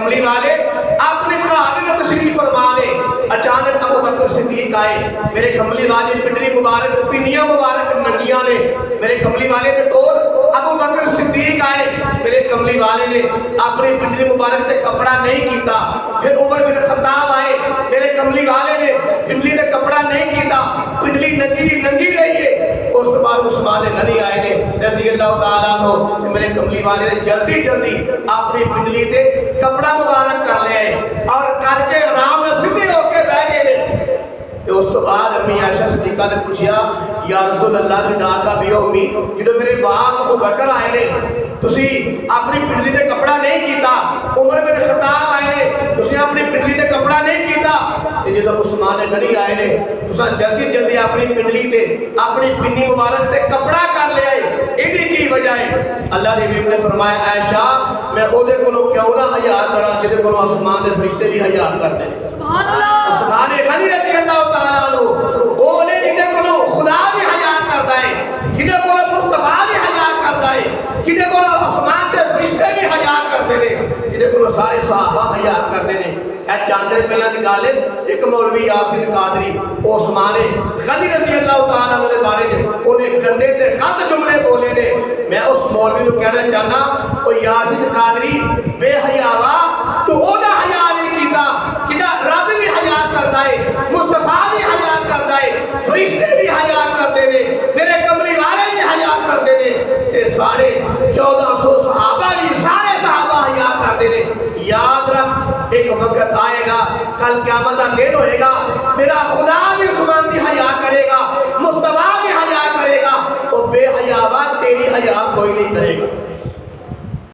कमली वाले अपने घर में तशरीफ फरमा ले। अचानक अबू बकर सिद्दीक आए, मेरे कमली वाले पिंडली मुबारक पिनिया मुबारक नंगियां ने, मेरे कमली वाले के तौर अबू बकर सिद्दीक आए, मेरे कमली वाले ने अपनी पिंडली मुबारक से कपड़ा नहीं किया। फिर उमर बिन खत्ताब आए, मेरे कमली वाले ने पिंडली से कपड़ा नहीं किया, पिंडली नंगी नंगी रही है। उस बाद उस्मान गनी आए ने रज़ी अल्लाह तआला अन्हु, मेरे कमली वाले ने जल्दी जल्दी अपनी पिंडली से कपड़ा मुबारक कर लिया और करके आराम में सीधे होके बैठ गए। तो उस तो बाद अम्मी आयशा सिद्दीका ने पूछा, या रसूल अल्लाह फिदा का भी उम्मी, जो मेरे बाप अबू बकर आए ने तुसी अपनी पिंडली से कपड़ा नहीं किया, उमर बिन खत्ताब आए ने तुसी अपनी पिंडली से कपड़ा नहीं किया, ते जो उस्मान गनी आए ने तुसा जल्दी जल्दी अपनी पिंडली से अपनी पिन्नी मुबारक से कपड़ा कर लिया है, इहदी की वजह है? अल्लाह ने हबीब ने फरमाया, आयशा मैं ओदे कोलों क्यों ना हया करा जिहदे कोलों आसमान दे फरिश्ते भी हया करदे ने। सुभान अल्लाह। उस्मान गनी रज़ी अल्लाह तआला अन्हु ओले जिहदे कोलों खुदा भी हया करदा है, जिहदे कोलों मुस्तफा भी हया करदा है, जिहदे कोलों आसमान दे फरिश्ते भी हया करदे ने, जिहदे कोलों सारे सहाबा हया करदे ने। ਇਹ ਚਾਂਦੇ ਪਹਿਲਾਂ ਦੀ ਗੱਲ ਹੈ, ਇੱਕ ਮੌਲਵੀ ਯਾਸੀਨ ਕਾਦਰੀ ਉਸਮਾਨ ਗਨੀ रज़ी अल्लाह तआला अन्हु ਦੇ ਬਾਰੇ ਚ ਉਹਨੇ ਗੰਦੇ ਤੇ ਗਲਤ ਜੁਮਲੇ ਬੋਲੇ ਨੇ। ਮੈਂ ਉਸ ਮੌਲਵੀ ਨੂੰ ਕਹਿਣਾ ਚਾਹਨਾ, ਉਹ ਯਾਸੀਨ ਕਾਦਰੀ ਬੇਹਯਾਵਾ, ਤੂੰ ਉਹਦਾ ਹਯਾ ਨਹੀਂ ਕੀਤਾ ਜਿਹਦਾ ਰੱਬ ਵੀ ਹਯਾ ਕਰਦਾ ਹੈ, ਮੁਸਤਫਾ ਵੀ ਹਯਾ ਕਰਦਾ ਹੈ, ਫਰਿਸ਼ਤੇ ਵੀ ਹਯਾ ਕਰਦੇ ਨੇ, ਮੇਰੇ ਕਮਲੀ ਵਾਲੇ ਵੀ ਹਯਾ ਕਰਦੇ ਨੇ, ਤੇ ਸਾਰੇ 1400 ਸਹਾਬਾ ਵੀ ਸਾਰੇ सहाबा हया करते हैं। याद रख, एक वक्त आएगा, कल क़यामत का दिन होएगा,